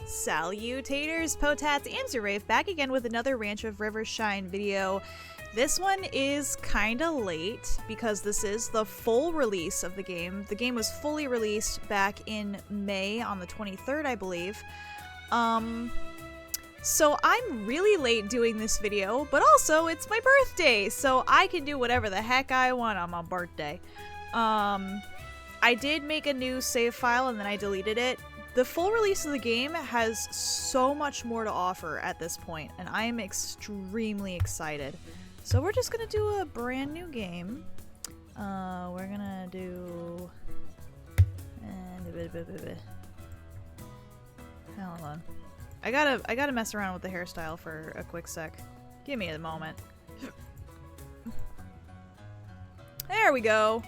Salutators, potats, AmsYourRave, back again with another Ranch of Rivershine video. This one is kinda late because this is the full release of the game. The game was fully released back in May on the 23rd, I believe. So I'm really late doing this video, but also it's my birthday, so I can do whatever the heck I want on my birthday. I did make a new save file and then I deleted it. The full release of the game has so much more to offer at this point, and I am extremely excited. So we're just gonna do a brand new game. We're gonna do... Hold on. I gotta mess around with the hairstyle for a quick sec. Give me a moment. There we go.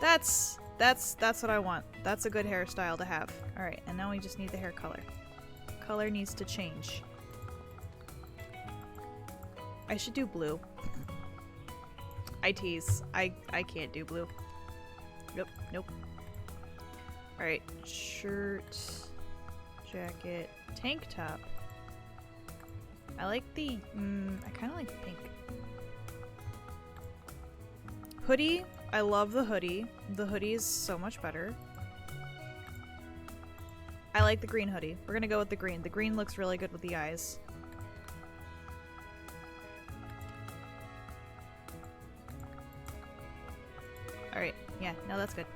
That's what I want. That's a good hairstyle to have. Alright, and now we just need the hair color. Color needs to change. I should do blue. I tease. I can't do blue. Nope. Alright, shirt, jacket, tank top. I like the, I kind of like pink. Hoodie, I love the hoodie. The hoodie is so much better. I like the green hoodie. We're gonna go with the green. The green looks really good with the eyes. Alright, yeah, no, that's good.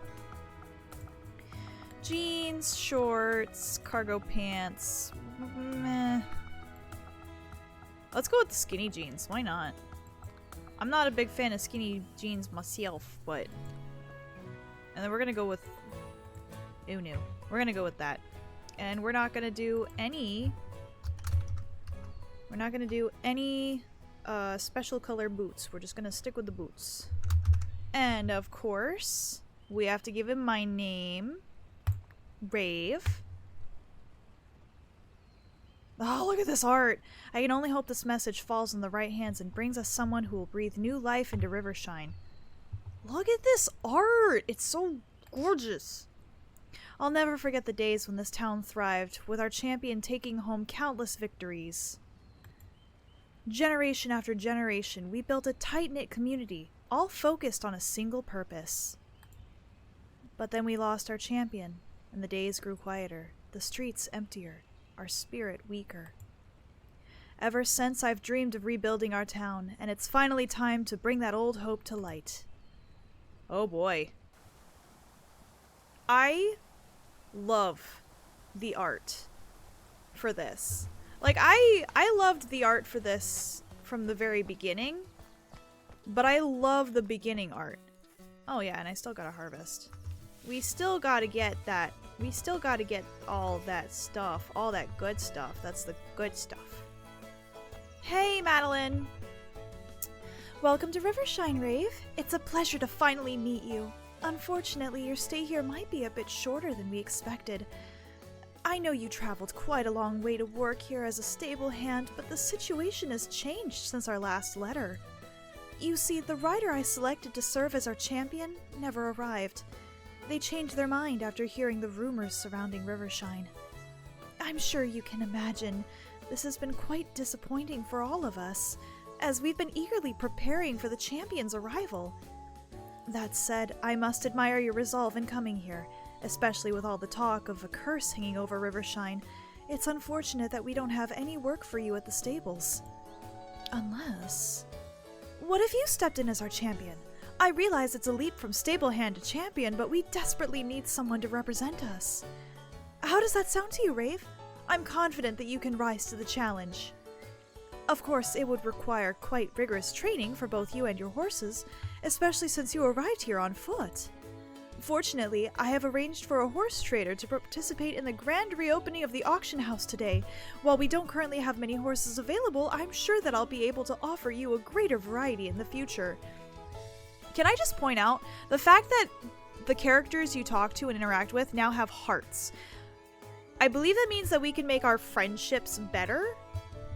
Jeans, shorts, cargo pants, meh. Let's go with the skinny jeans, why not? I'm not a big fan of skinny jeans myself, but... And then we're gonna go with... Unu. We're gonna go with that. And we're not gonna do any... We're not gonna do any special color boots. We're just gonna stick with the boots. And of course, we have to give him my name. Rave. Oh, look at this art! I can only hope this message falls in the right hands and brings us someone who will breathe new life into Rivershine. Look at this art! It's so gorgeous! I'll never forget the days when this town thrived, with our champion taking home countless victories. Generation after generation, we built a tight-knit community, all focused on a single purpose. But then we lost our champion, and the days grew quieter, the streets emptier, our spirit weaker. Ever since, I've dreamed of rebuilding our town, and it's finally time to bring that old hope to light. Oh boy. I love the art for this. Like, I loved the art for this from the very beginning, but I love the beginning art. Oh yeah, and I still gotta harvest. We still gotta get that. We still gotta get all that stuff. All that good stuff. That's the good stuff. Hey, Madeline! Welcome to Rivershine, Rave. It's a pleasure to finally meet you. Unfortunately, your stay here might be a bit shorter than we expected. I know you traveled quite a long way to work here as a stable hand, but the situation has changed since our last letter. You see, the rider I selected to serve as our champion never arrived. They changed their mind after hearing the rumors surrounding Rivershine. I'm sure you can imagine, this has been quite disappointing for all of us, as we've been eagerly preparing for the champion's arrival. That said, I must admire your resolve in coming here, especially with all the talk of a curse hanging over Rivershine. It's unfortunate that we don't have any work for you at the stables. Unless... What if you stepped in as our champion? I realize it's a leap from stable hand to champion, but we desperately need someone to represent us. How does that sound to you, Rave? I'm confident that you can rise to the challenge. Of course, it would require quite rigorous training for both you and your horses, especially since you arrived here on foot. Fortunately, I have arranged for a horse trader to participate in the grand reopening of the auction house today. While we don't currently have many horses available, I'm sure that I'll be able to offer you a greater variety in the future. Can I just point out, the fact that the characters you talk to and interact with now have hearts. I believe that means that we can make our friendships better,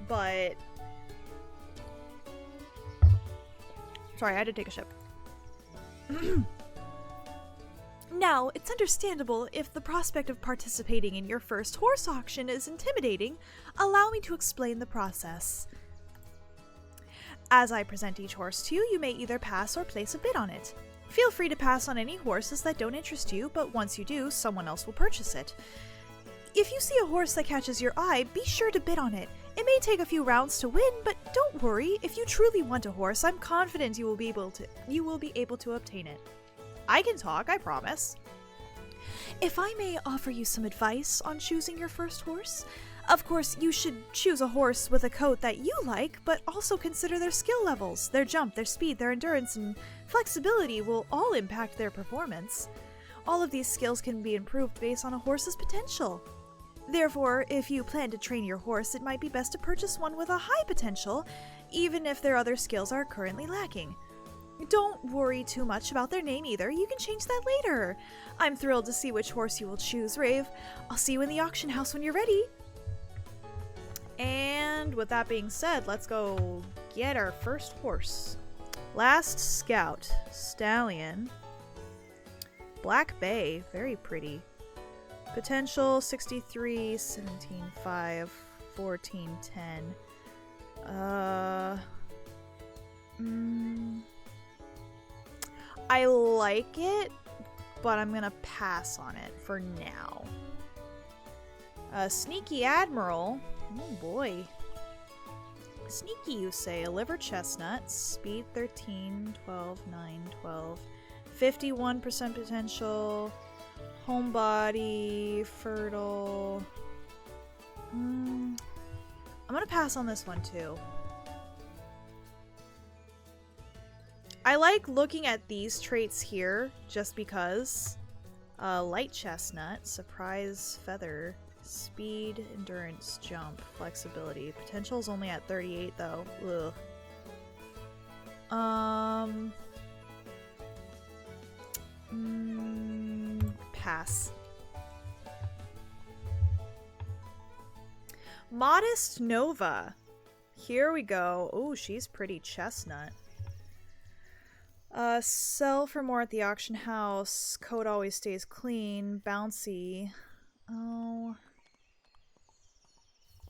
but... Sorry, I had to take a sip. Now, it's understandable if the prospect of participating in your first horse auction is intimidating. Allow me to explain the process. As I present each horse to you, you may either pass or place a bid on it. Feel free to pass on any horses that don't interest you, but once you do, someone else will purchase it. If you see a horse that catches your eye, be sure to bid on it. It may take a few rounds to win, but don't worry. If you truly want a horse, I'm confident you will be able to obtain it. I can talk, I promise. If I may offer you some advice on choosing your first horse, of course, you should choose a horse with a coat that you like, but also consider their skill levels. Their jump, their speed, their endurance, and flexibility will all impact their performance. All of these skills can be improved based on a horse's potential. Therefore, if you plan to train your horse, it might be best to purchase one with a high potential, even if their other skills are currently lacking. Don't worry too much about their name either, you can change that later. I'm thrilled to see which horse you will choose, Rave. I'll see you in the auction house when you're ready. And with that being said, let's go get our first horse. Last Scout, Stallion. Black Bay, very pretty. Potential 63, 17, 5, 14, 10. I like it, but I'm gonna pass on it for now. Sneaky Admiral. Oh boy. Sneaky, you say. A liver chestnut. Speed 13, 12, 9, 12. 51% potential. Homebody. Fertile. I'm gonna pass on this one too. I like looking at these traits here just because. Light chestnut. Surprise feather. Speed, endurance, jump, flexibility. Potential's only at 38 though. Ugh. Pass. Modest Nova. Here we go. Oh, she's pretty chestnut. Sell for more at the auction house. Coat always stays clean. Bouncy. Oh.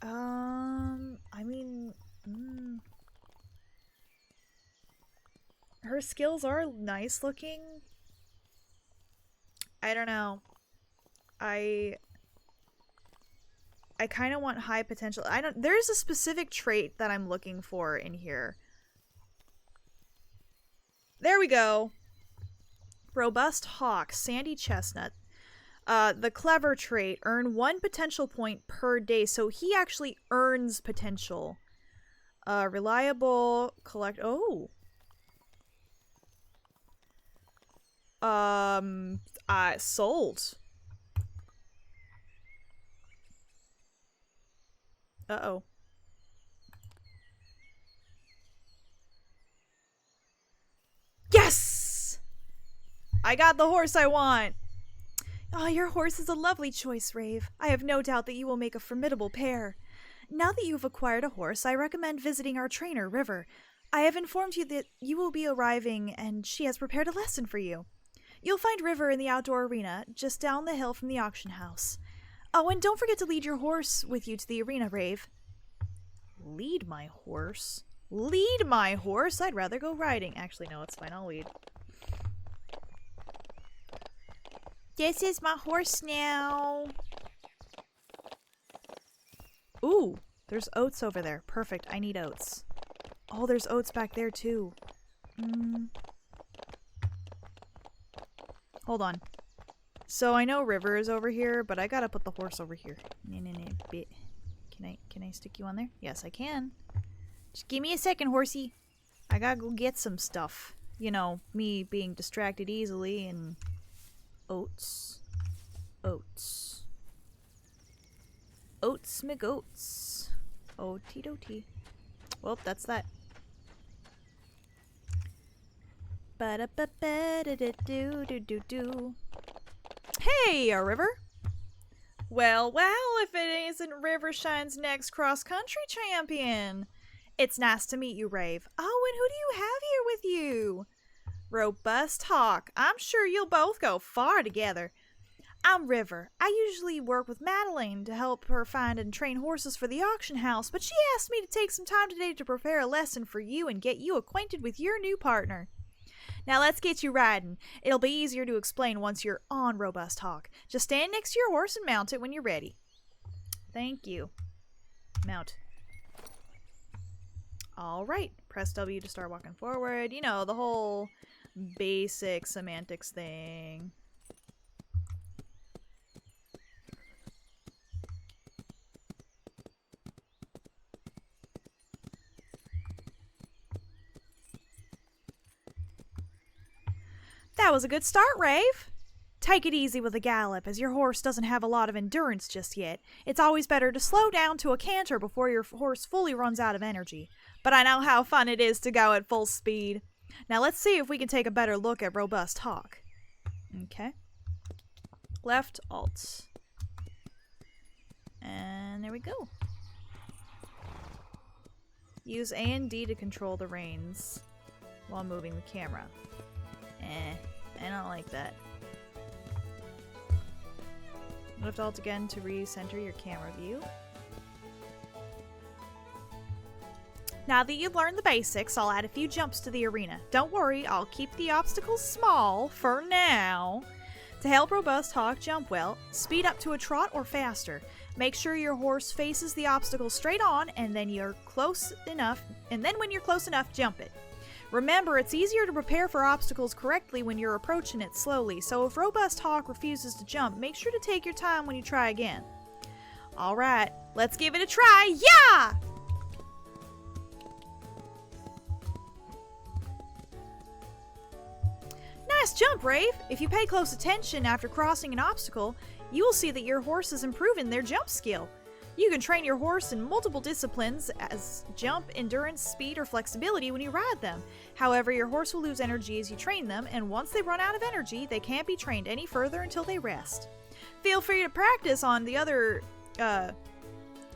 I mean, her skills are nice looking. I don't know. I kind of want high potential. There's a specific trait that I'm looking for in here. There we go. Robust Hawk, Sandy Chestnut. The clever trait, earn 1 potential point per day, so he actually earns potential. Reliable, collect. Oh. Sold. Uh-oh. Yes! I got the horse I want. Oh, your horse is a lovely choice, Rave. I have no doubt that you will make a formidable pair. Now that you've acquired a horse, I recommend visiting our trainer, River. I have informed you that you will be arriving, and she has prepared a lesson for you. You'll find River in the outdoor arena, just down the hill from the auction house. Oh, and don't forget to lead your horse with you to the arena, Rave. Lead my horse? Lead my horse? I'd rather go riding. Actually, no, it's fine. I'll lead. This is my horse now. Ooh, there's oats over there. Perfect. I need oats. Oh, there's oats back there too. Hold on. So I know River is over here, but I gotta put the horse over here. Bit. Can I stick you on there? Yes, I can. Just give me a second, horsey. I gotta go get some stuff. You know, me being distracted easily and... Oats. Oats. Oats McGoats. Oaty doty. Well, that's that. Hey, a River. Well, if it isn't River Shine's next cross-country champion. It's nice to meet you, Rave. Oh, and who do you have here with you? Robust Hawk. I'm sure you'll both go far together. I'm River. I usually work with Madeline to help her find and train horses for the auction house, but she asked me to take some time today to prepare a lesson for you and get you acquainted with your new partner. Now let's get you riding. It'll be easier to explain once you're on Robust Hawk. Just stand next to your horse and mount it when you're ready. Thank you. Mount. Alright. Press W to start walking forward. You know, the whole basic semantics thing. That was a good start, Rave. Take it easy with the gallop, as your horse doesn't have a lot of endurance just yet. It's always better to slow down to a canter before your horse fully runs out of energy. But I know how fun it is to go at full speed. Now let's see if we can take a better look at Robust Hawk. Okay. Left, Alt. And there we go. Use A and D to control the reins while moving the camera. I don't like that. Lift Alt again to recenter your camera view. Now that you've learned the basics, I'll add a few jumps to the arena. Don't worry, I'll keep the obstacles small for now. To help Robust Hawk jump well, speed up to a trot or faster. Make sure your horse faces the obstacle straight on, and then when you're close enough, jump it. Remember, it's easier to prepare for obstacles correctly when you're approaching it slowly, so if Robust Hawk refuses to jump, make sure to take your time when you try again. Alright, let's give it a try. Yeah! Nice jump, Rave! If you pay close attention after crossing an obstacle, you will see that your horse is improving their jump skill. You can train your horse in multiple disciplines as jump, endurance, speed, or flexibility when you ride them. However, your horse will lose energy as you train them, and once they run out of energy, they can't be trained any further until they rest. Feel free to practice on the other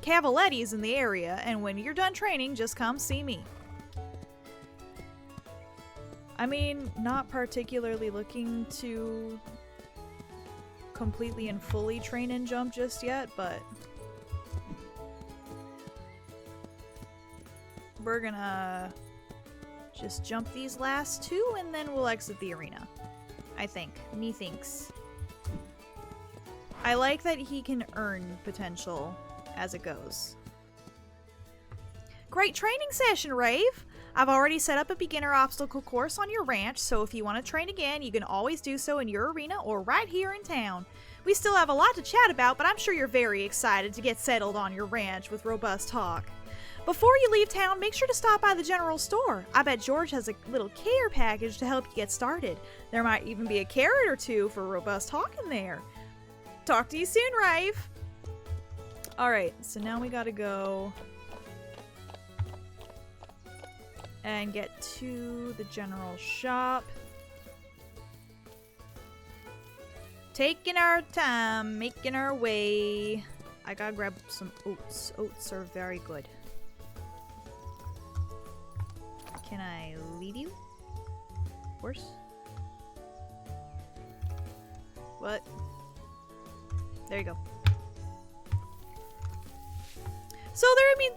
cavalettis in the area, and when you're done training, just come see me. I mean, not particularly looking to completely and fully train and jump just yet, but we're gonna just jump these last two and then we'll exit the arena. I think. Methinks. I like that he can earn potential as it goes. Great training session, Rave! I've already set up a beginner obstacle course on your ranch, so if you want to train again, you can always do so in your arena or right here in town. We still have a lot to chat about, but I'm sure you're very excited to get settled on your ranch with Robust Hawk. Before you leave town, make sure to stop by the general store. I bet George has a little care package to help you get started. There might even be a carrot or two for Robust Hawk in there. Talk to you soon, Rave! Alright, so now we gotta go and get to the general shop. Taking our time, making our way. I gotta grab some oats. Oats are very good. Can I lead you? Horse? What? There you go. So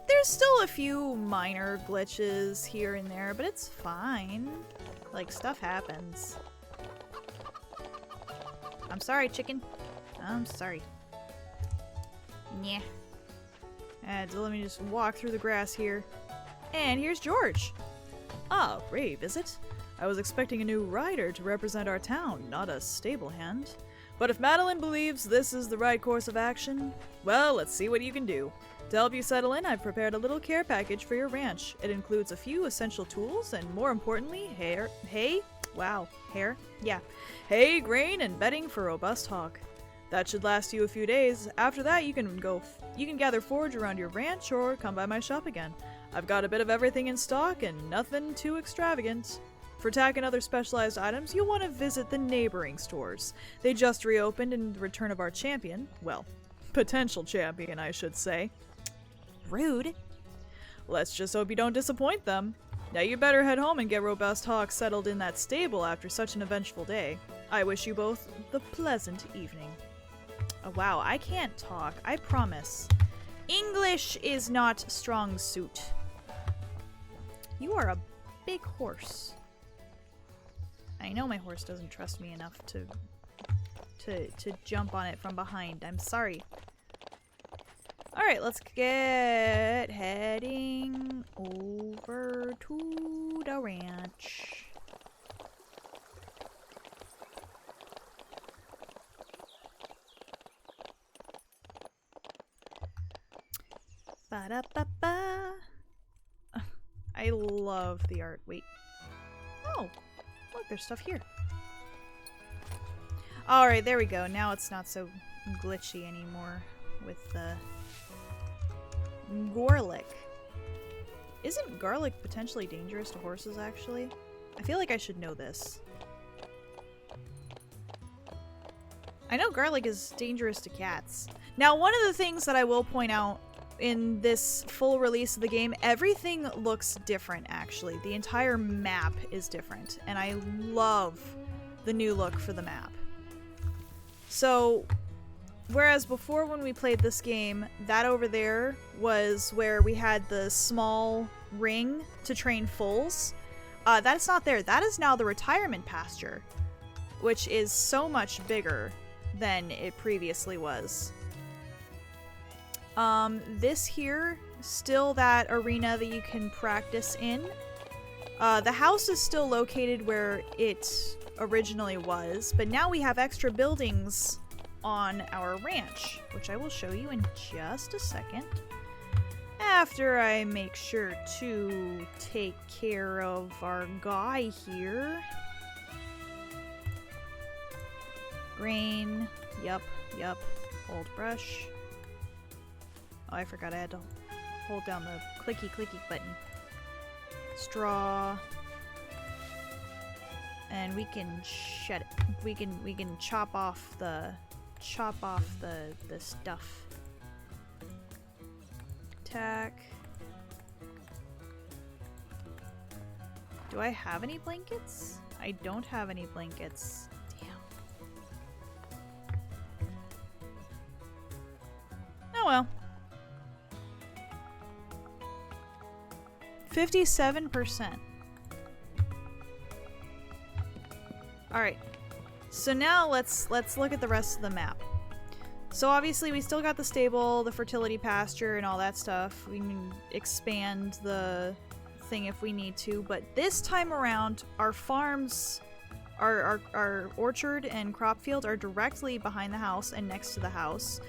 there's still a few minor glitches here and there, but it's fine. Like, stuff happens. I'm sorry, chicken. I'm sorry. Yeah. So let me just walk through the grass here. And here's George. Ah, Rave, is it? I was expecting a new rider to represent our town, not a stable hand. But if Madeline believes this is the right course of action, well, let's see what you can do. To help you settle in, I've prepared a little care package for your ranch. It includes a few essential tools and, more importantly, hay, grain, and bedding for Robust Hawk. That should last you a few days. After that, you can gather forage around your ranch or come by my shop again. I've got a bit of everything in stock and nothing too extravagant. For tack and other specialized items, you'll want to visit the neighboring stores. They just reopened in the return of our champion. Well, potential champion, I should say. Rude. Let's just hope you don't disappoint them. Now you better head home and get Robust Hawk settled in that stable after such an eventful day. I wish you both the pleasant evening. Oh, wow, I can't talk. I promise. English is not strong suit. You are a big horse. I know my horse doesn't trust me enough to jump on it from behind. I'm sorry. Alright, let's get heading over to the ranch. Ba-da-ba-ba. I love the art. Wait. Oh, look, there's stuff here. Alright, there we go. Now it's not so glitchy anymore with the garlic. Isn't garlic potentially dangerous to horses, actually? I feel like I should know this. I know garlic is dangerous to cats. Now, one of the things that I will point out in this full release of the game, everything looks different, actually. The entire map is different, and I love the new look for the map. So, whereas before when we played this game, that over there was where we had the small ring to train foals. That's not there. That is now the retirement pasture, which is so much bigger than it previously was. This here, still that arena that you can practice in. The house is still located where it originally was, but now we have extra buildings on our ranch, which I will show you in just a second. After I make sure to take care of our guy here. Grain, yup, old brush. Oh, I forgot I had to hold down the clicky button. Straw. And we can shed it. We can chop off the stuff. Tack. Do I have any blankets? I don't have any blankets. Damn. Oh well. 57%. Alright. So now let's look at the rest of the map. So obviously we still got the stable, the fertility pasture, and all that stuff. We can expand the thing if we need to, but this time around our farms, our orchard and crop field are directly behind the house and next to the house.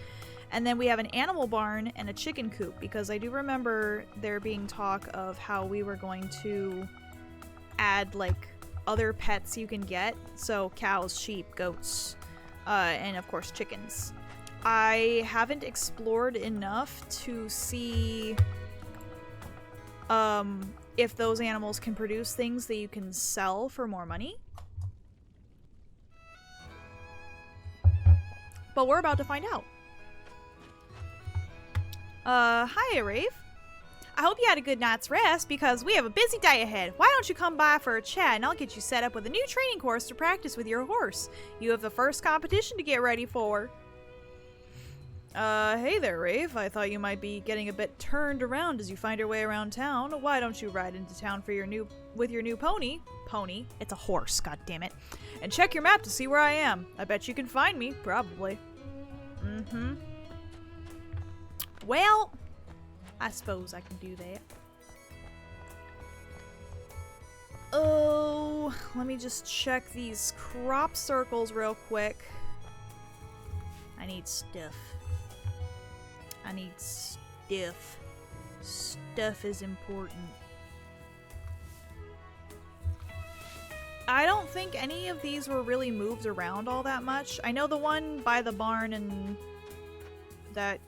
And then we have an animal barn and a chicken coop, because I do remember there being talk of how we were going to add like other pets you can get. So cows, sheep, goats, and of course chickens. I haven't explored enough to see if those animals can produce things that you can sell for more money. But we're about to find out. Hi, Rave. I hope you had a good night's rest, because we have a busy day ahead. Why don't you come by for a chat and I'll get you set up with a new training course to practice with your horse. You have the first competition to get ready for. Hey there, Rave. I thought you might be getting a bit turned around as you find your way around town. Why don't you ride into town for your new pony? Pony? It's a horse, goddammit. And check your map to see where I am. I bet you can find me, probably. Mm-hmm. Well, I suppose I can do that. Oh, let me just check these crop circles real quick. I need stuff. I need stuff. Stuff is important. I don't think any of these were really moved around all that much. I know the one by the barn and that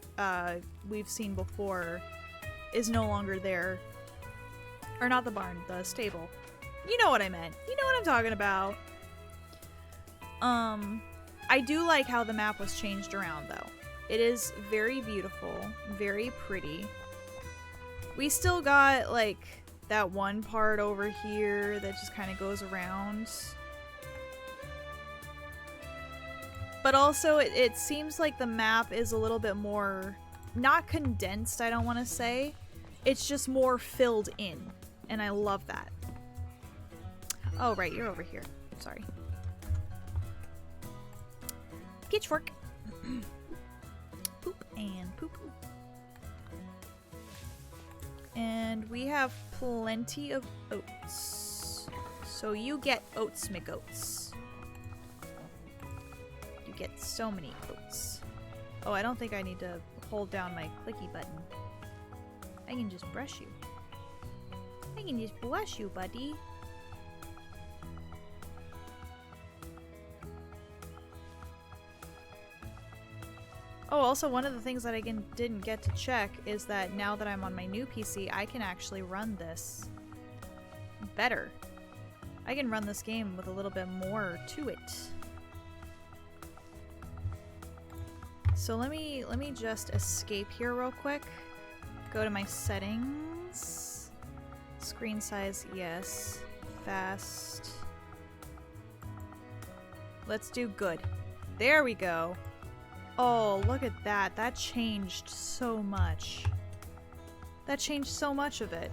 we've seen before is no longer there. Or not the barn, the stable. You know what I meant. You know what I'm talking about. I do like how the map was changed around though. It is very beautiful, very pretty. We still got like that one part over here that just kind of goes around. But also, it seems like the map is a little bit more, not condensed, I don't want to say. It's just more filled in, and I love that. Oh, right, you're over here. Sorry. Pitchfork. Poop and poop. And we have plenty of oats. So you get oats McOats. You get so many oats. Oh, I don't think I need to hold down my clicky button. I can just brush you. I can just brush you, buddy. Oh, also one of the things that I didn't get to check is that now that I'm on my new PC, I can actually run this better. I can run this game with a little bit more to it. So let me just escape here real quick. Go to my settings. Screen size, yes. Fast. Let's do good. There we go. Oh, look at that. That changed so much. That changed so much of it.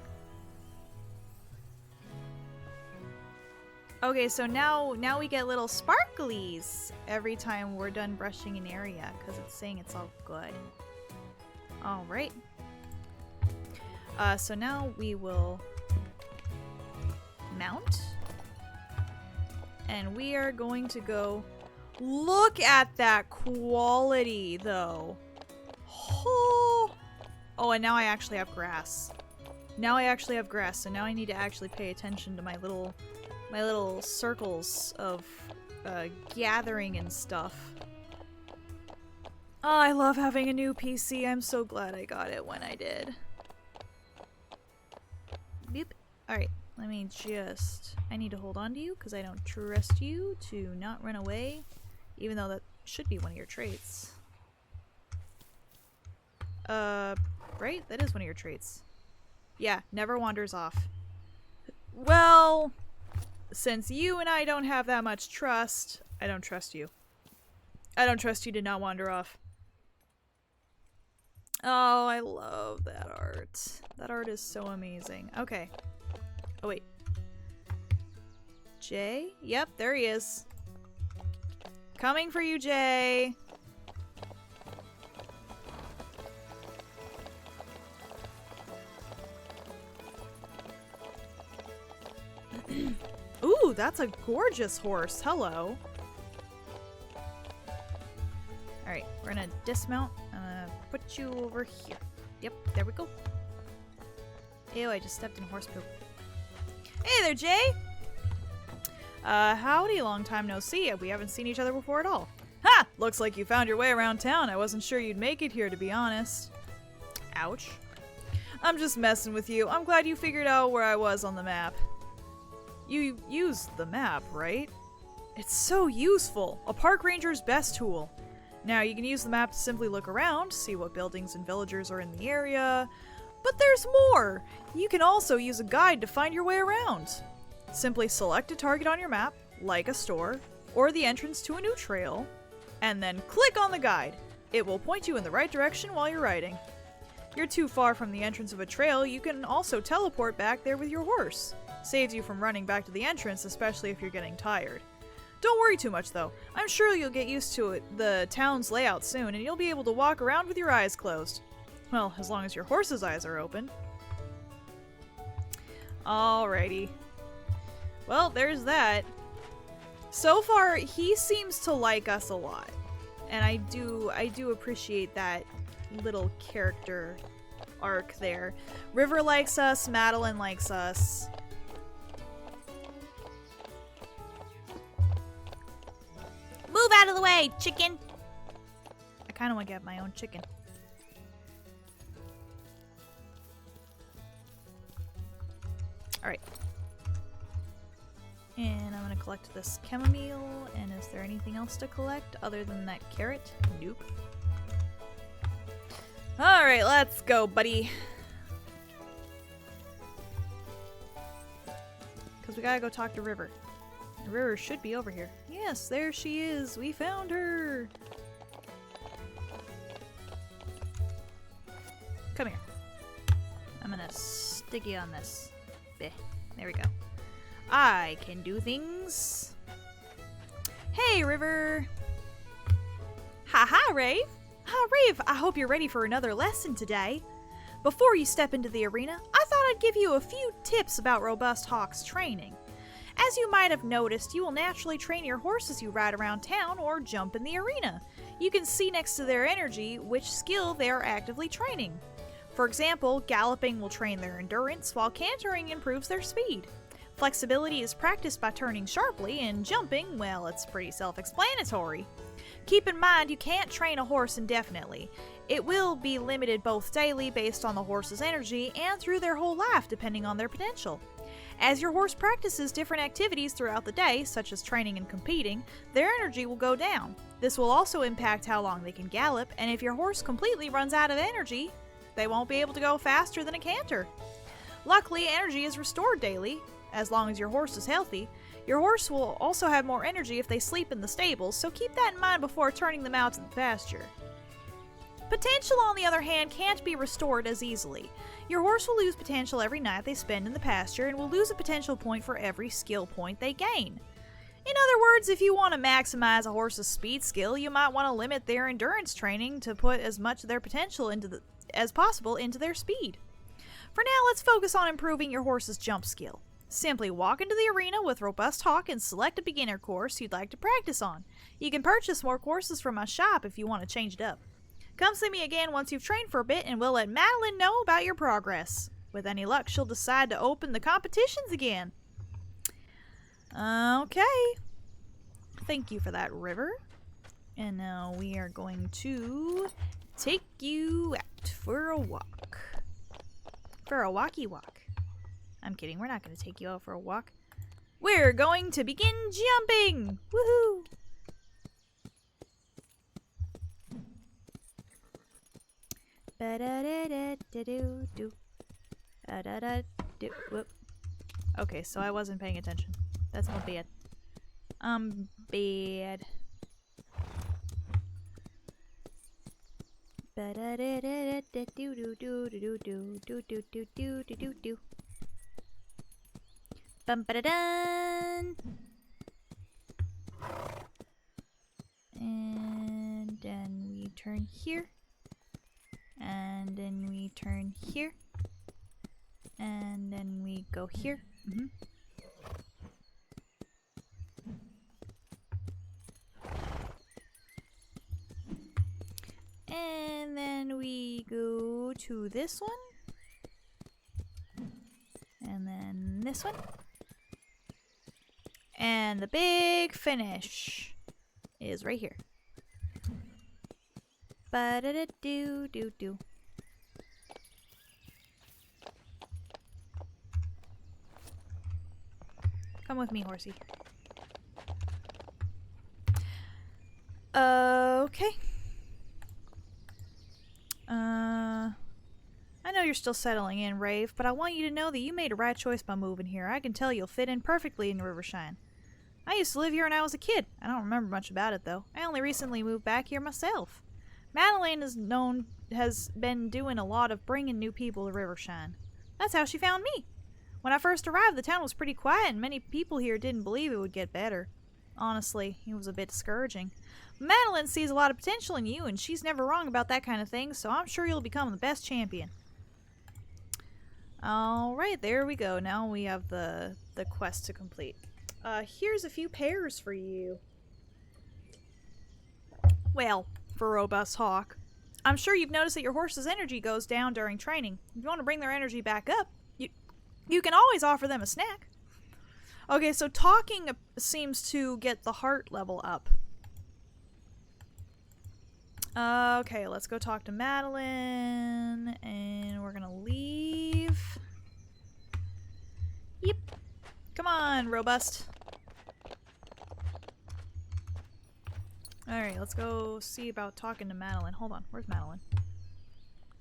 Okay, so now we get little sparklies every time we're done brushing an area because it's saying it's all good. All right. So now we will mount. And we are going to go... Look at that quality, though. Oh, and now I actually have grass. Now I actually have grass, so now I need to actually pay attention to my little circles of gathering and stuff. Oh, I love having a new PC. I'm so glad I got it when I did. Beep. Alright, let me just... I need to hold on to you because I don't trust you to not run away. Even though that should be one of your traits. Right? That is one of your traits. Yeah, never wanders off. Well, since you and I don't have that much trust, I don't trust you. I don't trust you to not wander off. Oh, I love that art. That art is so amazing. Okay. Oh, wait. Jay? Yep, there he is. Coming for you, Jay. Ooh, that's a gorgeous horse. Hello. Alright, we're gonna dismount. Put you over here. Yep, there we go. Ew, I just stepped in horse poop. Hey there, Jay! Howdy, long time no see. We haven't seen each other before at all. Ha! Looks like you found your way around town. I wasn't sure you'd make it here, to be honest. Ouch. I'm just messing with you. I'm glad you figured out where I was on the map. You used the map, right? It's so useful. A park ranger's best tool. Now, you can use the map to simply look around, see what buildings and villagers are in the area. But there's more! You can also use a guide to find your way around. Simply select a target on your map, like a store, or the entrance to a new trail, and then click on the guide. It will point you in the right direction while you're riding. You're too far from the entrance of a trail, you can also teleport back there with your horse. Saves you from running back to the entrance, especially if you're getting tired. Don't worry too much though. I'm sure you'll get used to the town's layout soon, and you'll be able to walk around with your eyes closed. Well, as long as your horse's eyes are open. Alrighty. Well, there's that. So far, he seems to like us a lot. And I do appreciate that little character arc there. River likes us, Madeline likes us. Move out of the way, chicken! I kind of want to get my own chicken. Alright. And I'm gonna collect this chamomile, and is there anything else to collect other than that carrot? Nope. Alright, let's go, buddy. because we gotta go talk to River. River should be over here. Yes, there she is. We found her. Come here. I'm gonna stick you on this. There we go. I can do things. Hey, River. Ha-ha, Rave. Hi, Rave. I hope you're ready for another lesson today. Before you step into the arena, I thought I'd give you a few tips about Robust Hawk's training. As you might have noticed, you will naturally train your horse as you ride around town or jump in the arena. You can see next to their energy which skill they are actively training. For example, galloping will train their endurance, while cantering improves their speed. Flexibility is practiced by turning sharply, and jumping, well, it's pretty self-explanatory. Keep in mind you can't train a horse indefinitely. It will be limited both daily based on the horse's energy and through their whole life depending on their potential. As your horse practices different activities throughout the day, such as training and competing, their energy will go down. This will also impact how long they can gallop, and if your horse completely runs out of energy, they won't be able to go faster than a canter. Luckily, energy is restored daily, as long as your horse is healthy. Your horse will also have more energy if they sleep in the stables, so keep that in mind before turning them out to the pasture. Potential, on the other hand, can't be restored as easily. Your horse will lose potential every night they spend in the pasture and will lose a potential point for every skill point they gain. In other words, if you want to maximize a horse's speed skill, you might want to limit their endurance training to put as much of their potential as possible into their speed. For now, let's focus on improving your horse's jump skill. Simply walk into the arena with Robust Hawk and select a beginner course you'd like to practice on. You can purchase more courses from my shop if you want to change it up. Come see me again once you've trained for a bit and we'll let Madeline know about your progress. With any luck, she'll decide to open the competitions again. Okay. Thank you for that, River. And now we are going to take you out for a walk. For a walkie walk. I'm kidding, we're not going to take you out for a walk. We're going to begin jumping! Woohoo! Okay, so I wasn't paying attention. That's not bad. Bad. Bum-ba-da-dun! And then we turn here. And then we turn here. And then we go here. And then we go to this one. And then this one. And the big finish is right here. Ba-da-da-do-do-do. Come with me, horsey. Okay. I know you're still settling in, Rave, but I want you to know that you made a right choice by moving here. I can tell you'll fit in perfectly in Rivershine. I used to live here when I was a kid. I don't remember much about it, though. I only recently moved back here myself. Madeline has been doing a lot of bringing new people to Rivershine. That's how she found me. When I first arrived, the town was pretty quiet, and many people here didn't believe it would get better. Honestly, it was a bit discouraging. Madeline sees a lot of potential in you, and she's never wrong about that kind of thing, so I'm sure you'll become the best champion. Alright, there we go. Now we have the quest to complete. Here's a few pairs for you. Well, for Robust Hawk. I'm sure you've noticed that your horse's energy goes down during training. If you want to bring their energy back up, you can always offer them a snack. Okay, so talking seems to get the heart level up. Okay, let's go talk to Madeline, and we're gonna leave. Yep. Come on, Robust. Alright, let's go see about talking to Madeline. Hold on, where's Madeline?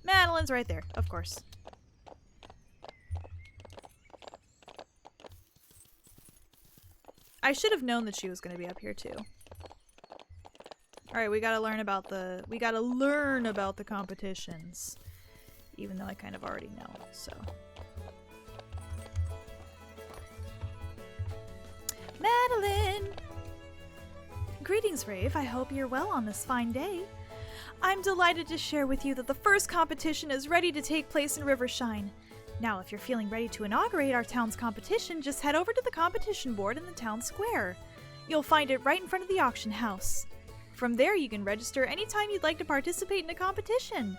Madeline's right there, of course. I should have known that she was going to be up here too. Alright, we gotta learn about the competitions. Even though I kind of already know, so. Madeline! Greetings, Rave. I hope you're well on this fine day. I'm delighted to share with you that the first competition is ready to take place in Rivershine. Now, if you're feeling ready to inaugurate our town's competition, just head over to the competition board in the town square. You'll find it right in front of the auction house. From there, you can register anytime you'd like to participate in a competition.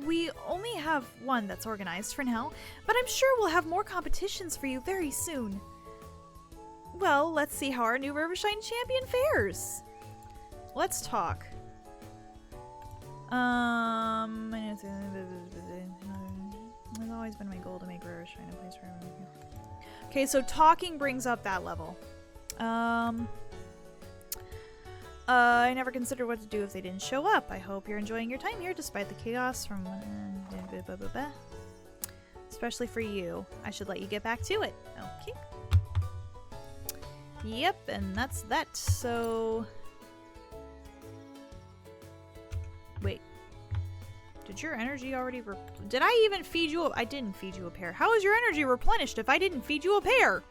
We only have one that's organized for now, but I'm sure we'll have more competitions for you very soon. Well, let's see how our new Rivershine champion fares. Let's talk. It's always been my goal to make Rivershine a place for everyone. Okay, so talking brings up that level. I never considered what to do if they didn't show up. I hope you're enjoying your time here despite the chaos from... Especially for you. I should let you get back to it. Okay. Yep, and that's that, so... Wait. Did your energy already did I even feed you I didn't feed you a pear. How is your energy replenished if I didn't feed you a pear?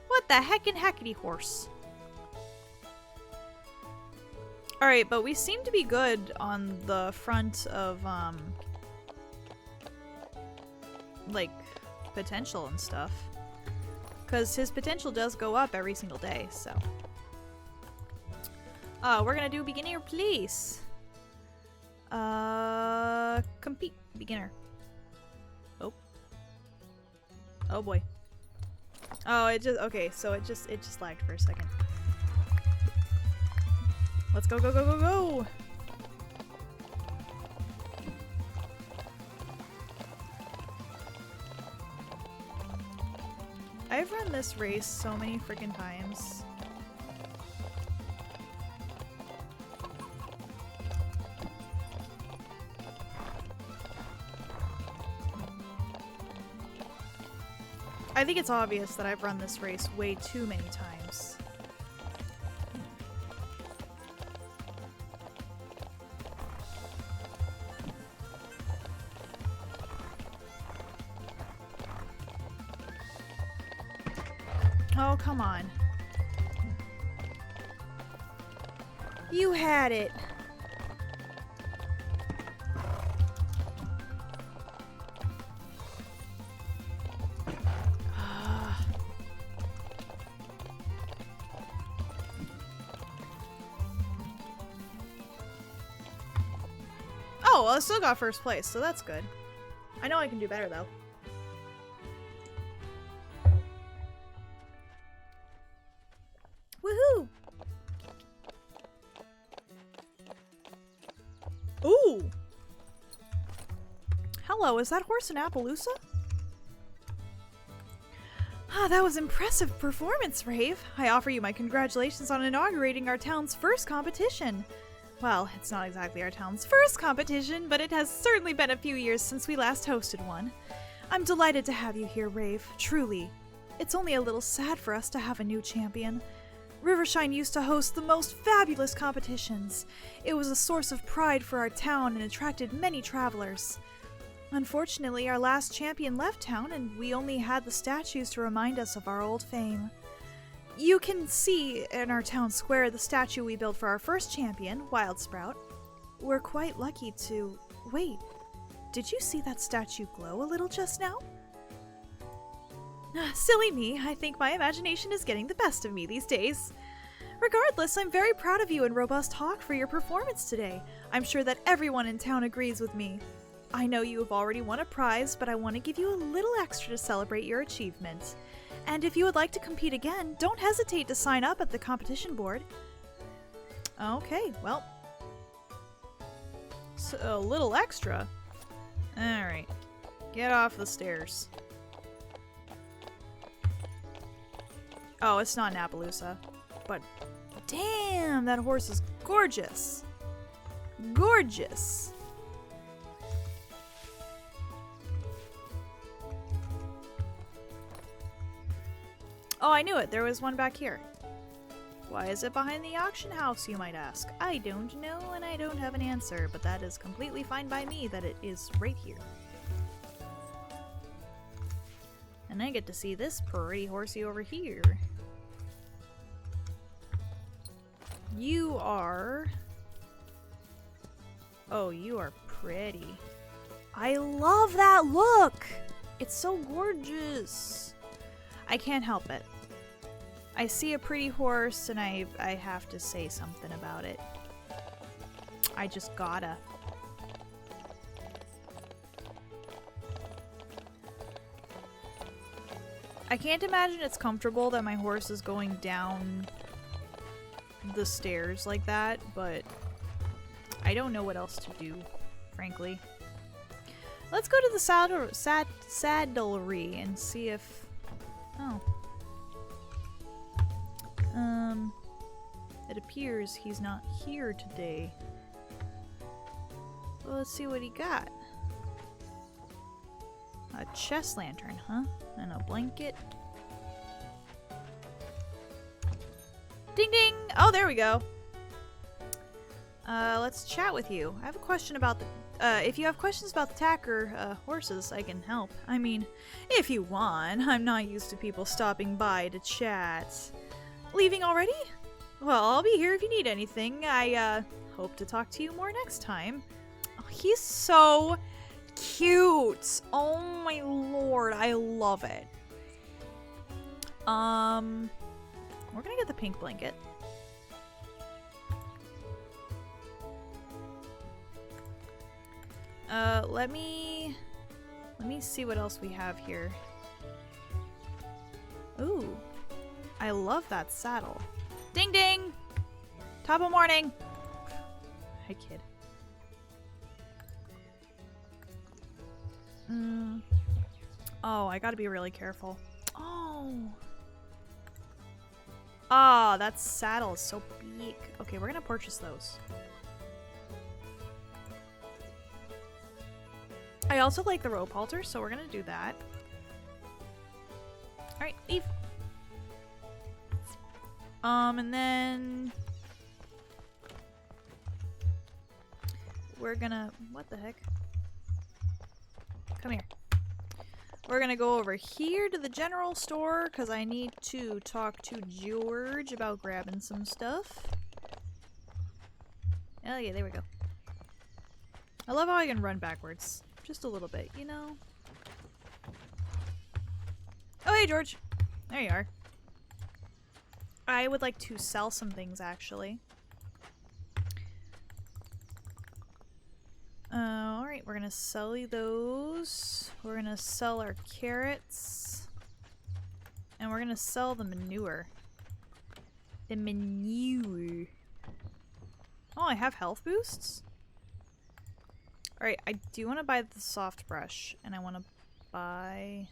What the heckin' heckity horse? Alright, but we seem to be good on the front of, like, potential and stuff. Because his potential does go up every single day, so. We're gonna do beginner place. Compete. Beginner. Oh. Oh boy. Oh, it just, okay, so it just lagged for a second. Let's go, go, go, go, go! I've run this race so many freaking times. I think it's obvious that I've run this race way too many times. Oh, come on. You had it. Oh, well, I still got first place, so that's good. I know I can do better, though. Woohoo! Ooh! Hello, is that horse in Appaloosa? Ah, that was impressive performance, Rave. I offer you my congratulations on inaugurating our town's first competition. Well, it's not exactly our town's first competition, but it has certainly been a few years since we last hosted one. I'm delighted to have you here, Rave, truly. It's only a little sad for us to have a new champion. Rivershine used to host the most fabulous competitions. It was a source of pride for our town and attracted many travelers. Unfortunately, our last champion left town and we only had the statues to remind us of our old fame. You can see in our town square the statue we built for our first champion, Wildsprout. We're quite lucky to... Wait, did you see that statue glow a little just now? Silly me, I think my imagination is getting the best of me these days. Regardless, I'm very proud of you and Robust Hawk for your performance today. I'm sure that everyone in town agrees with me. I know you have already won a prize, but I want to give you a little extra to celebrate your achievement. And if you would like to compete again, don't hesitate to sign up at the competition board. Okay, well. So, a little extra? Alright. Get off the stairs. Oh, it's not in Appaloosa. But damn, that horse is gorgeous. Gorgeous. Oh, I knew it. There was one back here. Why is it behind the auction house, you might ask? I don't know, and I don't have an answer, but that is completely fine by me that it is right here. And I get to see this pretty horsey over here. You are... Oh, you are pretty. I love that look! It's so gorgeous. I can't help it. I see a pretty horse and I have to say something about it. I just gotta. I can't imagine it's comfortable that my horse is going down the stairs like that, but I don't know what else to do, frankly. Let's go to the saddlery and see if... Oh. It appears he's not here today. Well, let's see what he got. A chest lantern, huh? And a blanket. Ding ding! Oh, there we go. Let's chat with you. I have a question about the... if you have questions about the tacker, horses, I can help. I mean, if you want. I'm not used to people stopping by to chat. Leaving already? Well, I'll be here if you need anything. I, hope to talk to you more next time. Oh, he's so cute! Oh my lord, I love it. We're gonna get the pink blanket. Let me see what else we have here. Ooh, I love that saddle. Ding ding! Top of morning! Hi, kid. Oh, I gotta be really careful. Oh! Ah, that saddle is so big. Okay, we're gonna purchase those. I also like the rope halter, so we're gonna do that. Alright, leave. And then... we're gonna... what the heck? Come here. We're gonna go over here to the general store, because I need to talk to George about grabbing some stuff. Oh yeah, there we go. I love how I can run backwards. Just a little bit, you know? Oh, hey, George. There you are. I would like to sell some things, actually. Alright, we're gonna sell you those. We're gonna sell our carrots. And we're gonna sell the manure. The manure. Oh, I have health boosts? Alright, I do want to buy the soft brush, and I want to buy...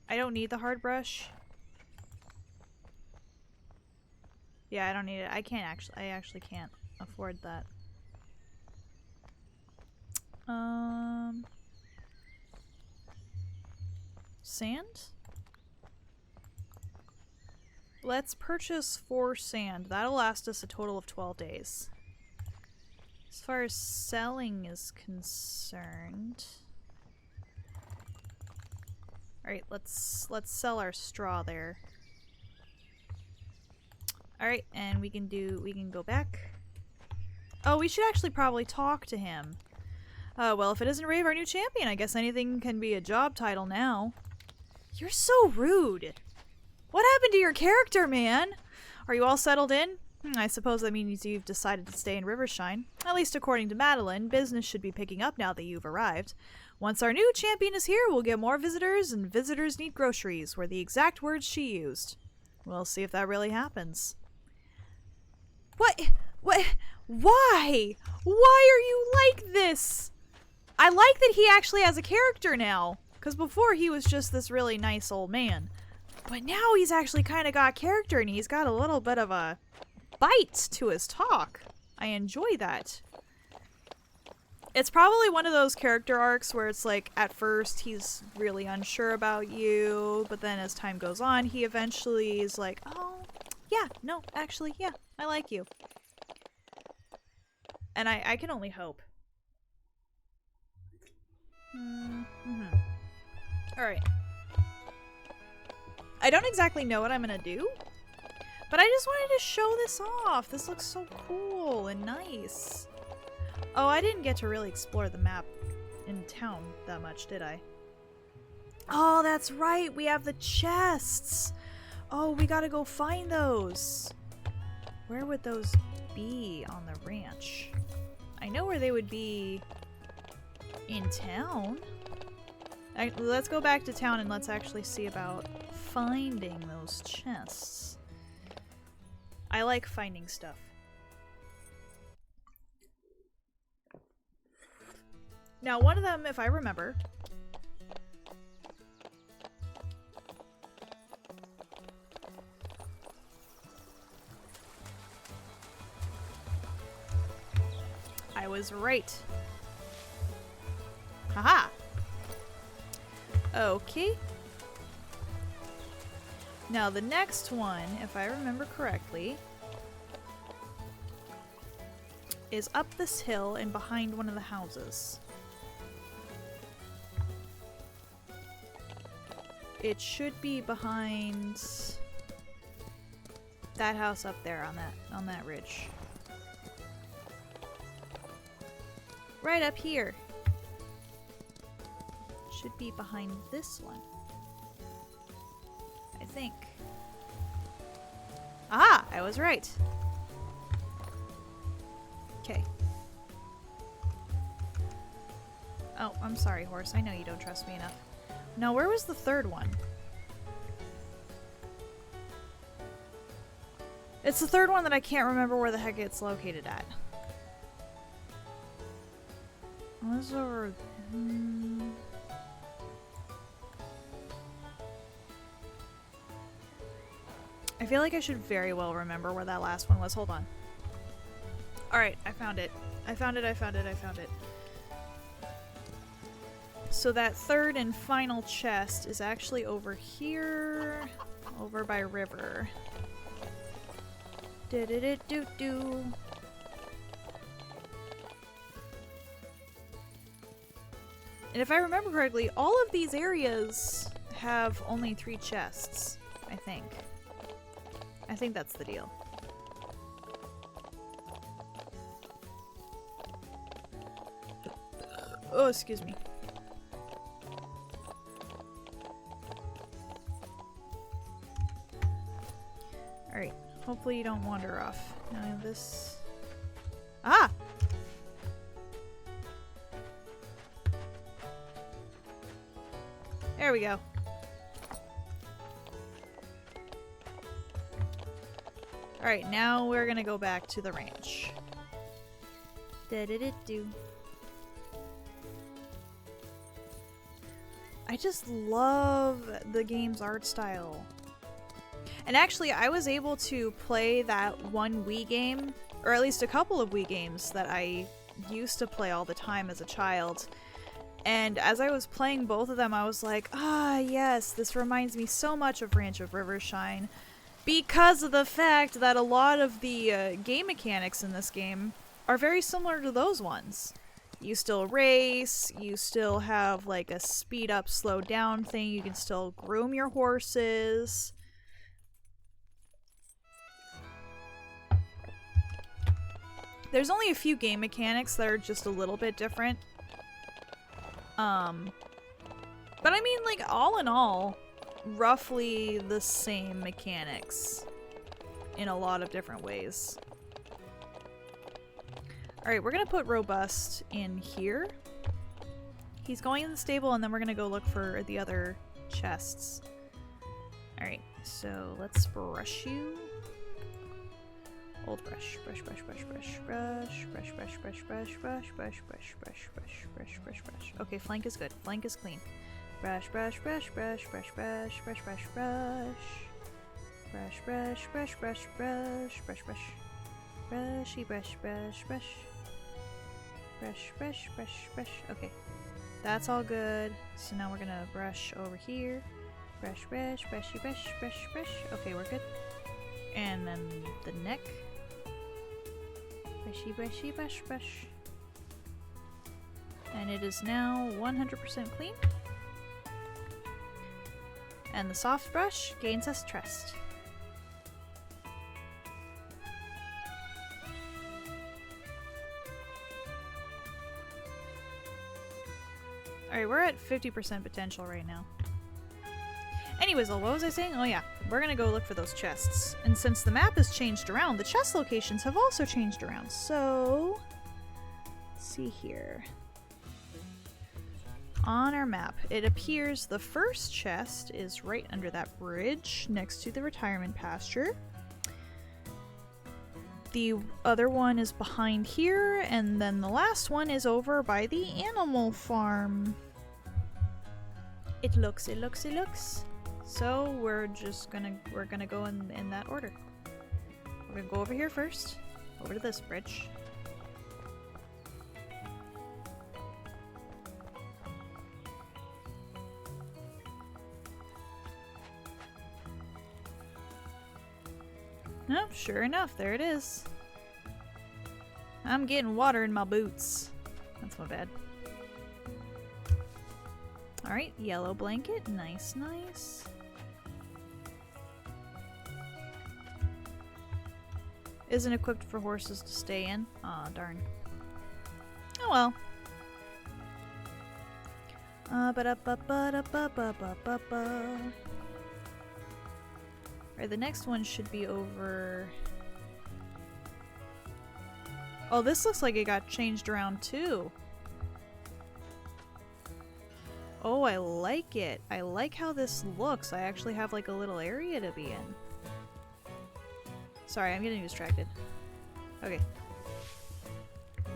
I don't need the hard brush. Yeah, I don't need it. I actually can't afford that. Sand? Let's purchase 4 sand. That'll last us a total of 12 days. As far as selling is concerned... Alright, let's sell our straw there. Alright, and we can go back. Oh, we should actually probably talk to him. Well, if it isn't Rave, our new champion, I guess anything can be a job title now. You're so rude. What happened to your character, man? Are you all settled in? I suppose that means you've decided to stay in Rivershine. At least according to Madeline, business should be picking up now that you've arrived. Once our new champion is here, we'll get more visitors, and visitors need groceries, were the exact words she used. We'll see if that really happens. What? Why? Why are you like this? I like that he actually has a character now, because before he was just this really nice old man. But now he's actually kind of got character, and he's got a little bit of a bite to his talk. I enjoy that. It's probably one of those character arcs where it's like, at first he's really unsure about you, but then as time goes on, he eventually is like, oh, Yeah, no, actually, yeah, I like you. And I can only hope. Alright. I don't exactly know what I'm gonna do, but I just wanted to show this off. This looks so cool and nice. Oh, I didn't get to really explore the map in town that much, did I? Oh, that's right. We have the chests. Oh, we gotta go find those. Where would those be on the ranch? I know where they would be in town. Let's go back to town and let's actually see about finding those chests. I like finding stuff. Now, one of them, if I remember, I was right. Haha! Okay. Now the next one, if I remember correctly, is up this hill and behind one of the houses. It should be behind that house up there on that ridge. Right up here. Should be behind this one. I think. Ah, I was right. Okay. Oh, I'm sorry, horse. I know you don't trust me enough. Now, where was the third one? It's the third one that I can't remember where the heck it's located at. What was over... I feel like I should very well remember where that last one was. Hold on. Alright, I found it. I found it. So that third and final chest is actually over here, over by river. Do-do-do-do-do. And if I remember correctly, all of these areas have only 3 chests, I think. I think that's the deal. Oh, excuse me. Alright, hopefully you don't wander off. Now this... Ah! There we go. Alright, now we're gonna go back to the ranch. Da-da-da-do. I just love the game's art style. And actually, I was able to play that one Wii game, or at least a couple of Wii games that I used to play all the time as a child. And as I was playing both of them, I was like, ah, yes, this reminds me so much of Ranch of Rivershine. Because of the fact that a lot of the game mechanics in this game are very similar to those ones. You still race, you still have like a speed up, slow down thing, you can still groom your horses. There's only a few game mechanics that are just a little bit different. But I mean, like, all in all, roughly the same mechanics in a lot of different ways. Alright, we're gonna put Robust in here. He's going in the stable, and then we're gonna go look for the other chests. Alright, so let's brush you. Old brush. Brush, brush, brush, brush, brush, brush, brush, brush, brush, brush, brush, brush, brush, brush, brush, brush, brush. Okay, flank is good. Flank is clean. Brush, brush, brush, brush, brush, brush, brush, brush, brush. Brush, brush, brush, brush, brush, brush, brush. Brushy, brush, brush, brush. Brush, brush, brush, brush. Okay. That's all good. So now we're gonna brush over here. Brush, brush, brushy, brush, brush, brush. Okay, we're good. And then the neck. Brushy, brushy, brush, brush. And it is now 100% clean. And the soft brush gains us trust. Alright, we're at 50% potential right now. Anyways, what was I saying? Oh yeah, we're gonna go look for those chests. And since the map has changed around, the chest locations have also changed around. So, let's see here. On our map, it appears the first chest is right under that bridge next to the retirement pasture. The other one is behind here, and then the last one is over by the animal farm. It looks. So we're gonna go in that order. We're gonna go over here first, over to this bridge. Oh, sure enough, there it is. I'm getting water in my boots. That's my bad. Alright, yellow blanket. Nice, nice. Isn't equipped for horses to stay in. Aw, darn. Oh well. Alright, the next one should be over... Oh, this looks like it got changed around too. Oh, I like it. I like how this looks. I actually have like a little area to be in. Sorry, I'm getting distracted. Okay.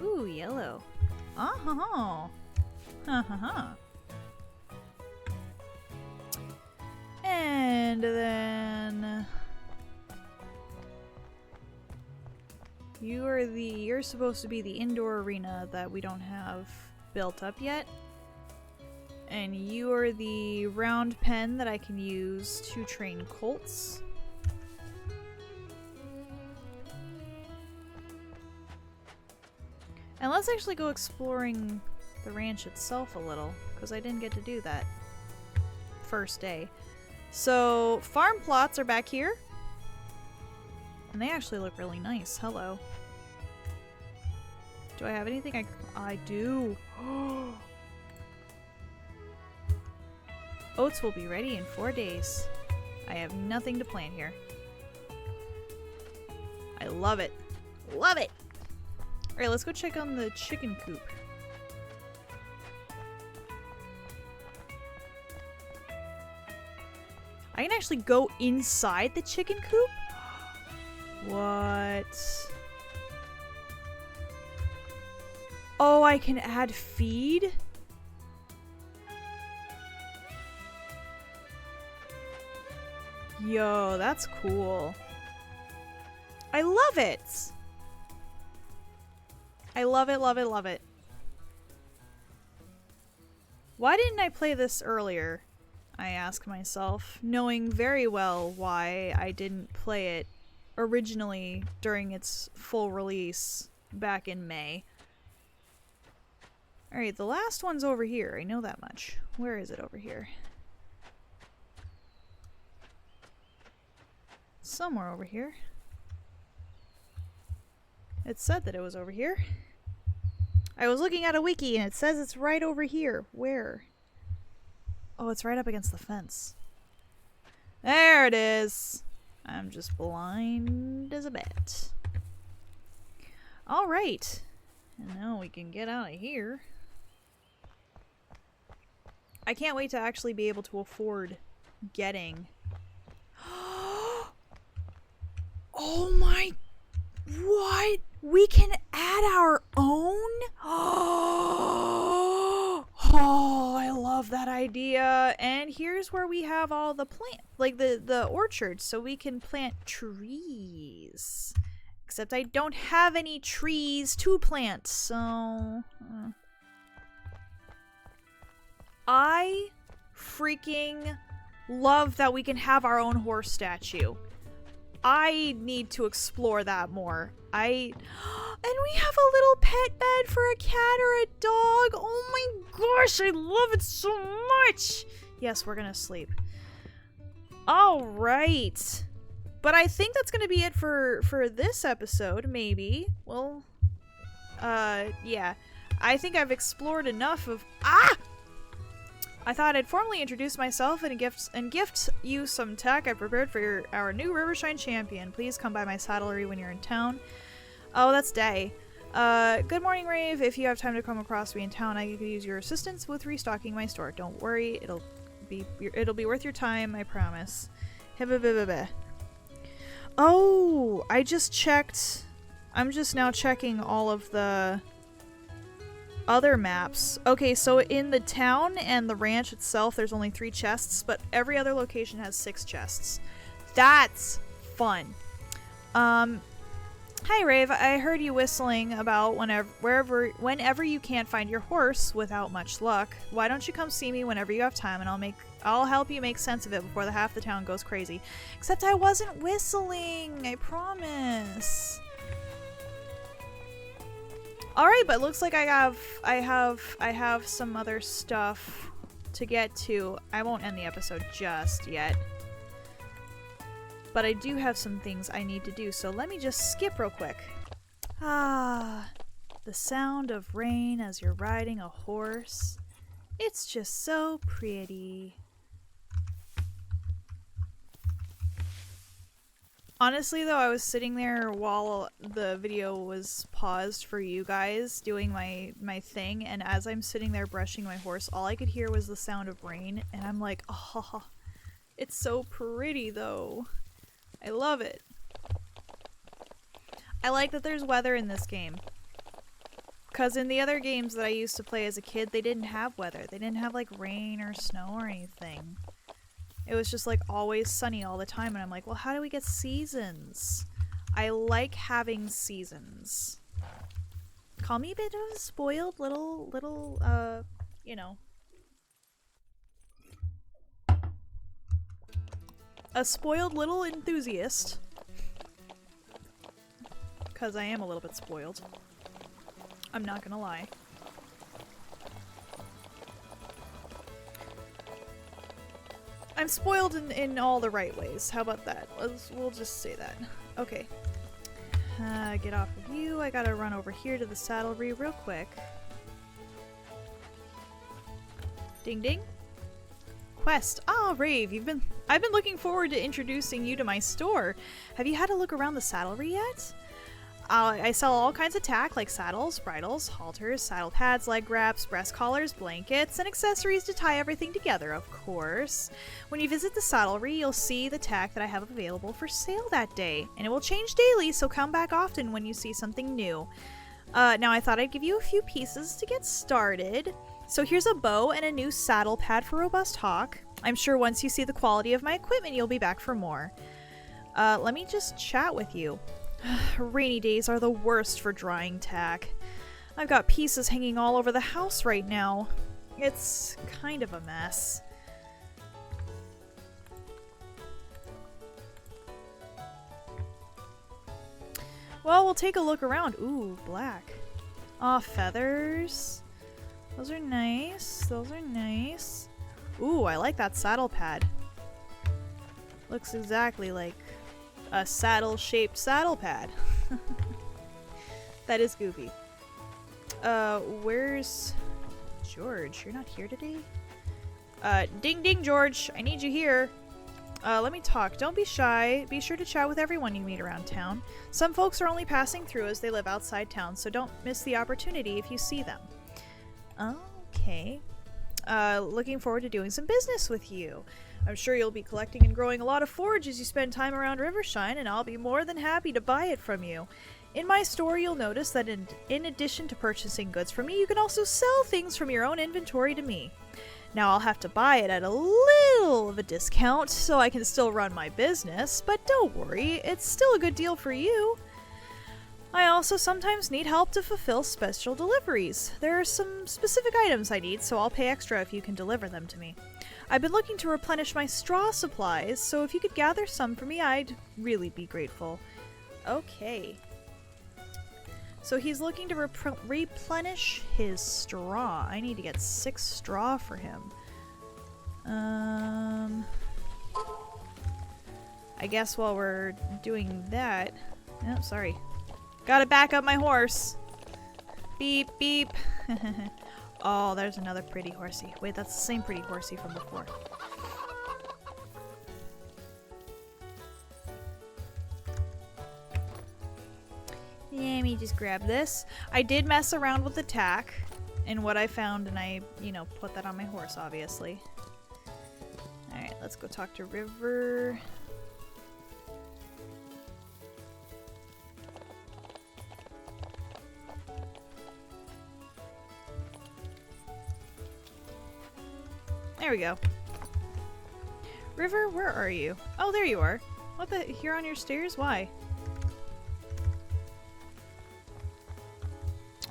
Ooh, yellow. Oh, ha ha. And then you're supposed to be the indoor arena that we don't have built up yet. And you are the round pen that I can use to train colts. And let's actually go exploring the ranch itself a little, because I didn't get to do that first day. So, farm plots are back here. And they actually look really nice. Hello. Do I have anything I do? Oats will be ready in 4 days. I have nothing to plant here. I love it. Love it! Alright, let's go check on the chicken coop. I can actually go inside the chicken coop? What? Oh, I can add feed? Yo, that's cool. I love it! I love it, love it, love it. Why didn't I play this earlier? I ask myself, knowing very well why I didn't play it originally during its full release back in May. Alright, the last one's over here. I know that much. Where is it over here? Somewhere over here. It said that it was over here. I was looking at a wiki and it says it's right over here. Where? Oh, it's right up against the fence. There it is. I'm just blind as a bat. Alright. And now we can get out of here. I can't wait to actually be able to afford getting... Oh my... What? We can add our own? Oh, I love that idea. And here's where we have all the plant, like the orchards, so we can plant trees. Except I don't have any trees to plant, so... I freaking love that we can have our own horse statue. I need to explore that more. And we have a little pet bed for a cat or a dog. Oh my gosh, I love it so much. Yes, we're gonna sleep. All right. But I think that's gonna be it for this episode, maybe. Well, yeah. I think I've explored enough of... I thought I'd formally introduce myself and gift you some tech I prepared for our new Rivershine champion. Please come by my saddlery when you're in town. Oh, that's Day. Good morning, Rave. If you have time to come across me in town, I could use your assistance with restocking my store. Don't worry, it'll be worth your time, I promise. Oh, I just checked. I'm just now checking all of the other maps. Okay, so in the town and the ranch itself, there's only 3 chests, but every other location has 6 chests. That's fun. Hi, Rave. I heard you whistling about whenever you can't find your horse without much luck. Why don't you come see me whenever you have time, and I'll help you make sense of it before half the town goes crazy. Except I wasn't whistling, I promise. All right, but looks like I have some other stuff to get to. I won't end the episode just yet. But I do have some things I need to do, so let me just skip real quick. The sound of rain as you're riding a horse. It's just so pretty. Honestly, though, I was sitting there while the video was paused for you guys doing my thing, and as I'm sitting there brushing my horse, all I could hear was the sound of rain, and I'm like, oh, it's so pretty, though. I love it. I like that there's weather in this game. Because in the other games that I used to play as a kid, they didn't have weather. They didn't have, like, rain or snow or anything. It was just, like, always sunny all the time, and I'm like, well, how do we get seasons? I like having seasons. Call me a bit of a spoiled little, you know. A spoiled little enthusiast. Because I am a little bit spoiled. I'm not gonna lie. I'm spoiled in all the right ways. How about that? We'll just say that. Okay. Get off of you. I gotta run over here to the saddlery real quick. Ding ding. Quest. Ah, Rave, I've been looking forward to introducing you to my store. Have you had a look around the saddlery yet? I sell all kinds of tack like saddles, bridles, halters, saddle pads, leg wraps, breast collars, blankets, and accessories to tie everything together, of course. When you visit the saddlery, you'll see the tack that I have available for sale that day, and it will change daily, so come back often when you see something new. Now I thought I'd give you a few pieces to get started. So here's a bow and a new saddle pad for Robust Hawk. I'm sure once you see the quality of my equipment, you'll be back for more. Let me just chat with you. Rainy days are the worst for drying tack. I've got pieces hanging all over the house right now. It's kind of a mess. Well, we'll take a look around. Ooh, black. Aw, feathers. Those are nice. Those are nice. Ooh, I like that saddle pad. Looks exactly like a saddle-shaped saddle pad. That is goofy. Where's George? You're not here today? Ding ding, George. I need you here. Let me talk. Don't be shy. Be sure to chat with everyone you meet around town. Some folks are only passing through as they live outside town, so don't miss the opportunity if you see them. Okay. Looking forward to doing some business with you. I'm sure you'll be collecting and growing a lot of forage as you spend time around Rivershine, and I'll be more than happy to buy it from you. In my store, you'll notice that in addition to purchasing goods from me, you can also sell things from your own inventory to me. Now, I'll have to buy it at a little of a discount so I can still run my business, but don't worry, it's still a good deal for you. I also sometimes need help to fulfill special deliveries. There are some specific items I need, so I'll pay extra if you can deliver them to me. I've been looking to replenish my straw supplies, so if you could gather some for me, I'd really be grateful. Okay. So he's looking to replenish his straw. I need to get 6 straw for him. I guess while we're doing that... Oh, sorry. Gotta back up my horse. Beep, beep. Oh, there's another pretty horsey. Wait, that's the same pretty horsey from before. Let me just grab this. I did mess around with the tack and what I found, and I, you know, put that on my horse, obviously. Alright, let's go talk to River. There we go. River, where are you? Oh, there you are. What the? Here on your stairs? Why?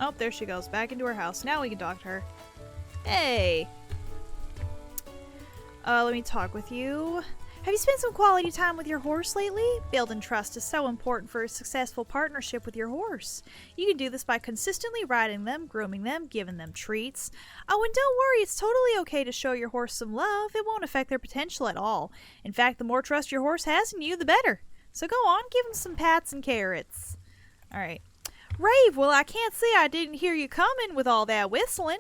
Oh, there she goes. Back into her house. Now we can talk to her. Hey! Let me talk with you. Have you spent some quality time with your horse lately? Building trust is so important for a successful partnership with your horse. You can do this by consistently riding them, grooming them, giving them treats. Oh, and don't worry, it's totally okay to show your horse some love. It won't affect their potential at all. In fact, the more trust your horse has in you, the better. So go on, give him some pats and carrots. Alright. Rave, well, I can't say I didn't hear you coming with all that whistling.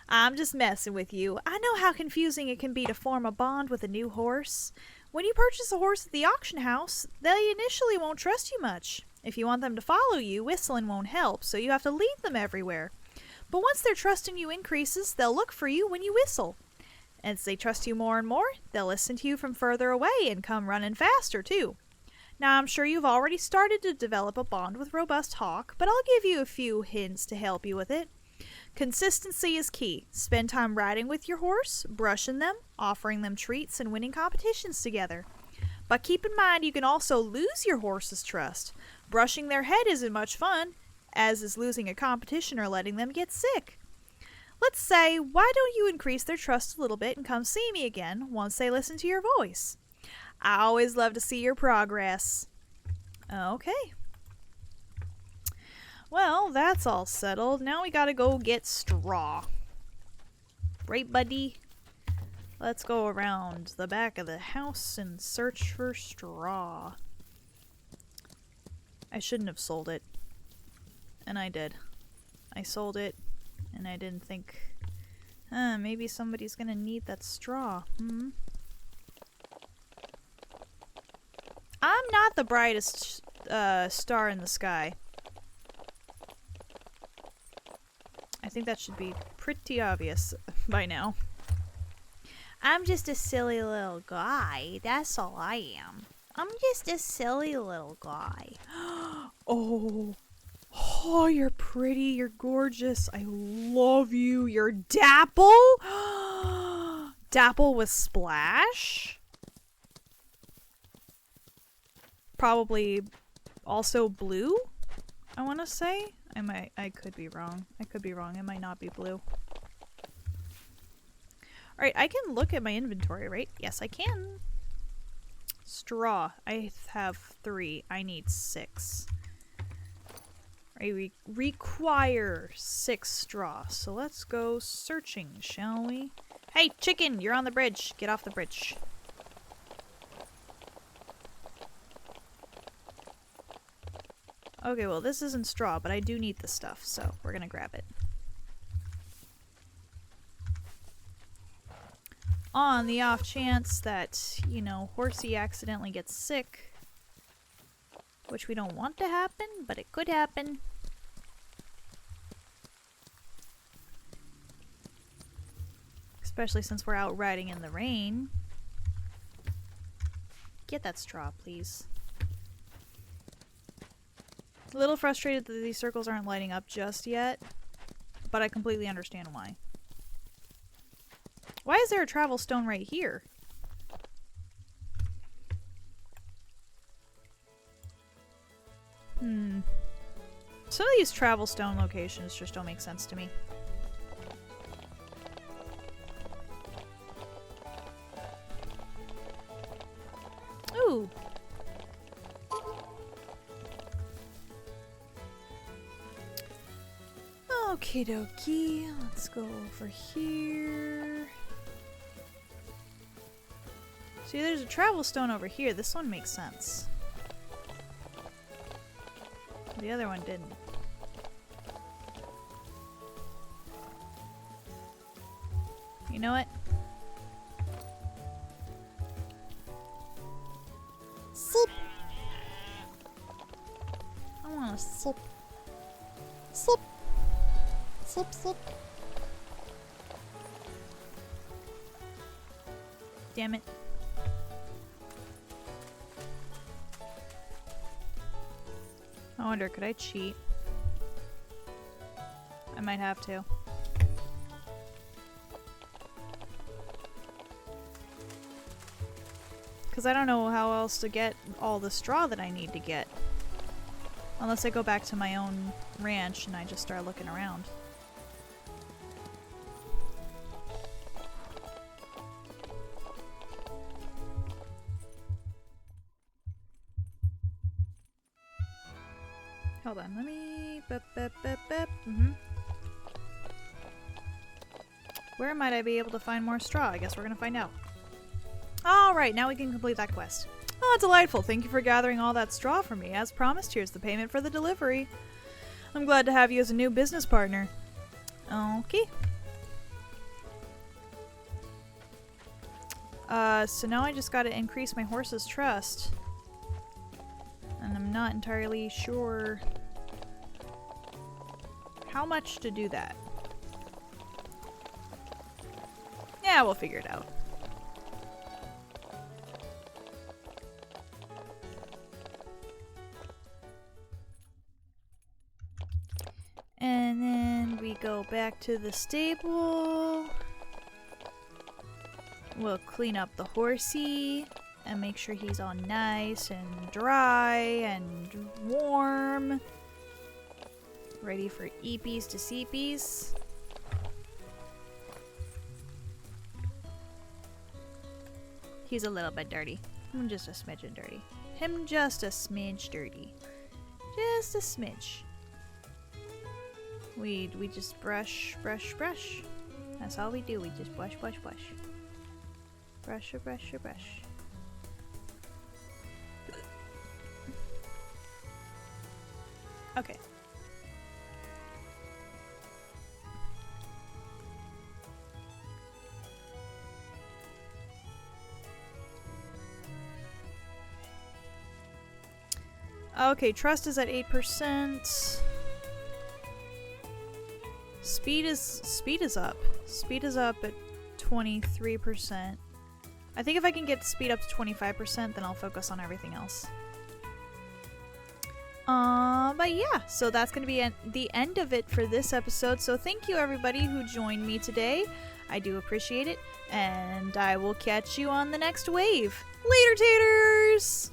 I'm just messing with you. I know how confusing it can be to form a bond with a new horse. When you purchase a horse at the auction house, they initially won't trust you much. If you want them to follow you, whistling won't help, so you have to lead them everywhere. But once their trust in you increases, they'll look for you when you whistle. As they trust you more and more, they'll listen to you from further away and come running faster, too. Now, I'm sure you've already started to develop a bond with Robust Hawk, but I'll give you a few hints to help you with it. Consistency is key. Spend time riding with your horse, brushing them, offering them treats, and winning competitions together. But keep in mind you can also lose your horse's trust. Brushing their head isn't much fun, as is losing a competition or letting them get sick. Let's say, why don't you increase their trust a little bit and come see me again once they listen to your voice? I always love to see your progress. Okay. Well, that's all settled. Now we gotta go get straw. Right, buddy? Let's go around the back of the house and search for straw. I shouldn't have sold it. And I did. I sold it, and I didn't think, maybe somebody's gonna need that straw. I'm not the brightest star in the sky. I think that should be pretty obvious by now. I'm just a silly little guy. That's all I am. I'm just a silly little guy. Oh, you're pretty. You're gorgeous. I love you. You're Dapple? Dapple with Splash? Probably also blue, I want to say. I could be wrong. I could be wrong. It might not be blue. Alright, I can look at my inventory, right? Yes, I can. Straw. I have 3. I need 6. Right, we require 6 straw. So let's go searching, shall we? Hey, chicken! You're on the bridge. Get off the bridge. Okay, well, this isn't straw, but I do need the stuff, so we're gonna grab it. On the off chance that, you know, Horsey accidentally gets sick, which we don't want to happen, but it could happen. Especially since we're out riding in the rain. Get that straw, please. A little frustrated that these circles aren't lighting up just yet, but I completely understand why. Why is there a travel stone right here? Some of these travel stone locations just don't make sense to me. Okie dokie. Let's go over here. See, there's a travel stone over here. This one makes sense. The other one didn't. You know what? Sip. I want to sip. Sip. Sip, sip. Damn it. I wonder, could I cheat? I might have to. Because I don't know how else to get all the straw that I need to get. Unless I go back to my own ranch and I just start looking around. Hold on, let me... Where might I be able to find more straw? I guess we're gonna find out. Alright, now we can complete that quest. Oh, delightful. Thank you for gathering all that straw for me. As promised, here's the payment for the delivery. I'm glad to have you as a new business partner. Okay. So now I just gotta increase my horse's trust. And I'm not entirely sure how much to do that. Yeah, we'll figure it out. And then we go back to the stable. We'll clean up the horsey and make sure he's all nice and dry and warm. Ready for eepies to seepies. He's a little bit dirty. I'm just a smidgen dirty. Him just a smidge dirty. Just a smidge. We just brush, brush, brush. That's all we do. We just brush, brush, brush. Brush, brush, brush. Okay. Okay, trust is at 8%. Speed is up. Speed is up at 23%. I think if I can get speed up to 25%, then I'll focus on everything else. But yeah, so that's gonna be the end of it for this episode. So thank you everybody who joined me today. I do appreciate it, and I will catch you on the next wave. Later, taters!